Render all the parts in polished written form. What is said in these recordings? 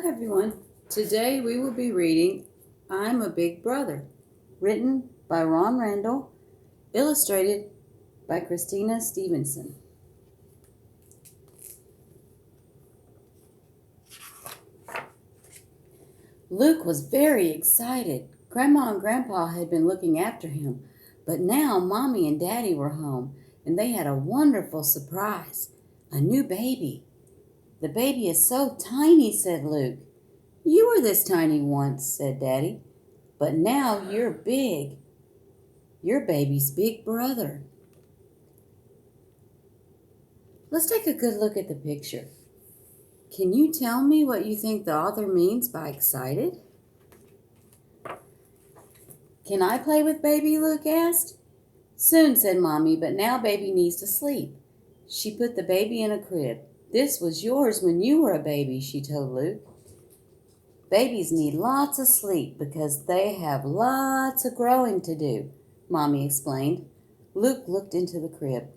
everyone. Today we will be reading I'm a Big Brother, written by Ron Randall, illustrated by Christina Stevenson. Luke was very excited. Grandma and Grandpa had been looking after him, but now Mommy and Daddy were home, and they had a wonderful surprise, a new baby. "The baby is so tiny," said Luke. "You were this tiny once," said Daddy, "but now you're big. You're baby's big brother." Let's take a good look at the picture. Can you tell me what you think the author means by excited? "Can I play with baby?" Luke asked. "Soon," said Mommy, "but now baby needs to sleep." She put the baby in a crib. "This was yours when you were a baby," she told Luke. "Babies need lots of sleep because they have lots of growing to do," Mommy explained. Luke looked into the crib.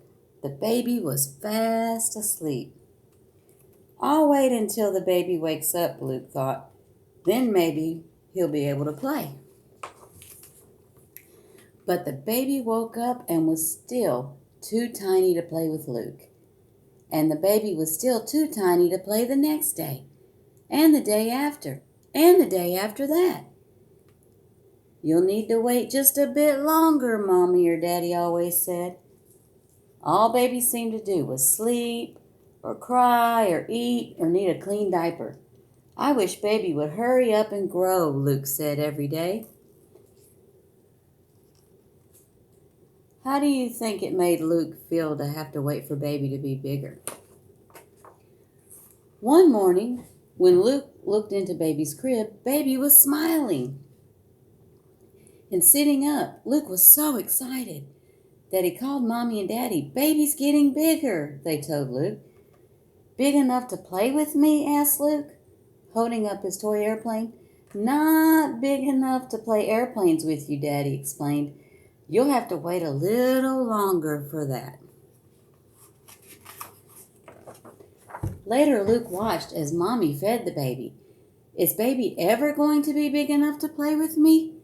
The baby was fast asleep. "I'll wait until the baby wakes up," Luke thought. "Then maybe he'll be able to play." But the baby woke up and was still too tiny to play with Luke. And the baby was still too tiny to play the next day, and the day after, and the day after that. "You'll need to wait just a bit longer," Mommy or Daddy always said. All baby seemed to do was sleep, or cry, or eat, or need a clean diaper. "I wish baby would hurry up and grow," Luke said every day. How do you think it made Luke feel to have to wait for baby to be bigger? One morning, when Luke looked into baby's crib, baby was smiling and sitting up. Luke was so excited that he called Mommy and Daddy. "Baby's getting bigger," they told Luke. "Big enough to play with me?" asked Luke, holding up his toy airplane. "Not big enough to play airplanes with you," Daddy explained. "You'll have to wait a little longer for that." Later, Luke watched as Mommy fed the baby. "Is baby ever going to be big enough to play with me?"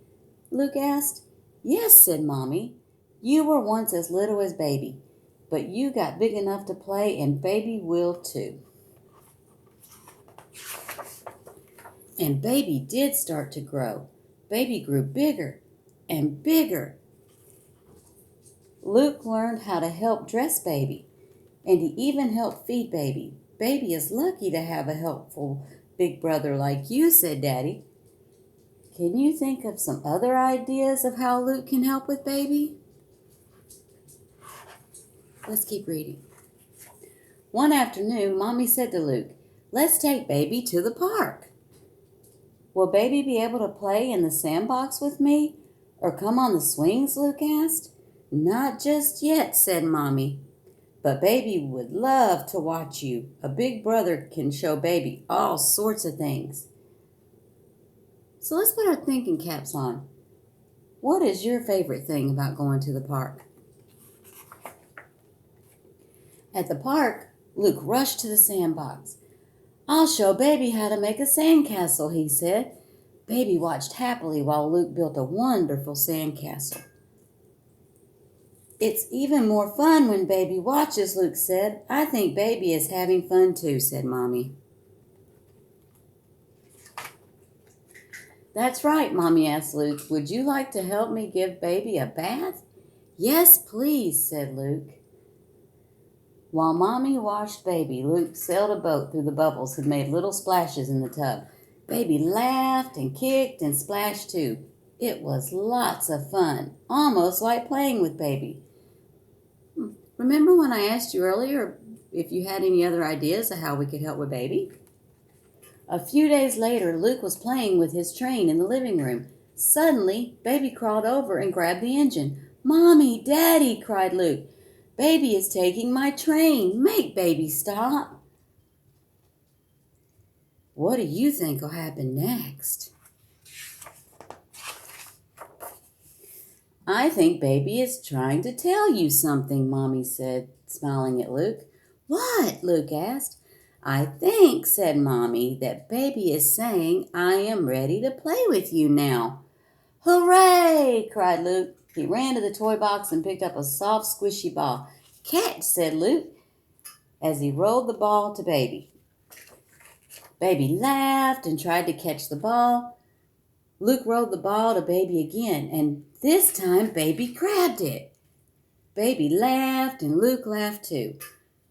Luke asked. "Yes," said Mommy. "You were once as little as baby, but you got big enough to play, and baby will too." And baby did start to grow. Baby grew bigger and bigger. Luke learned how to help dress baby, and he even helped feed baby. "Baby is lucky to have a helpful big brother like you," said Daddy. Can you think of some other ideas of how Luke can help with baby? Let's keep reading. One afternoon, Mommy said to Luke, "Let's take baby to the park." "Will baby be able to play in the sandbox with me or come on the swings?" Luke asked. "Not just yet," said Mommy. "But baby would love to watch you. A big brother can show baby all sorts of things." So let's put our thinking caps on. What is your favorite thing about going to the park? At the park, Luke rushed to the sandbox. "I'll show baby how to make a sandcastle," he said. Baby watched happily while Luke built a wonderful sandcastle. "It's even more fun when baby watches," Luke said. "I think baby is having fun too," said Mommy. "That's right," Mommy asked Luke. "Would you like to help me give baby a bath?" "Yes, please," said Luke. While Mommy washed baby, Luke sailed a boat through the bubbles and made little splashes in the tub. Baby laughed and kicked and splashed too. It was lots of fun, almost like playing with baby. Remember when I asked you earlier if you had any other ideas of how we could help with baby? A few days later, Luke was playing with his train in the living room. Suddenly, baby crawled over and grabbed the engine. "Mommy, Daddy," cried Luke. "Baby is taking my train. Make baby stop." What do you think will happen next? "I think baby is trying to tell you something," Mommy said, smiling at Luke. "What?" Luke asked. I think, said Mommy, that baby is saying, I am ready to play with you now. Hooray! Cried Luke. He ran to the toy box and picked up a soft, squishy ball. Catch, said Luke, as he rolled the ball to Baby. Baby laughed and tried to catch the ball. Luke rolled the ball to Baby again, and this time Baby grabbed it. Baby laughed and Luke laughed too.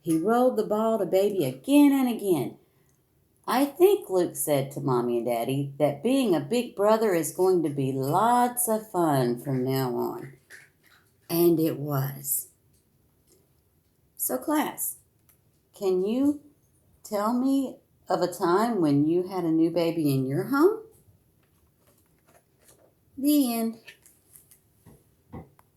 He rolled the ball to Baby again and again. I think, Luke said to Mommy and Daddy, that being a big brother is going to be lots of fun from now on. And it was. So, class, can you tell me of a time when you had a new baby in your home? The end.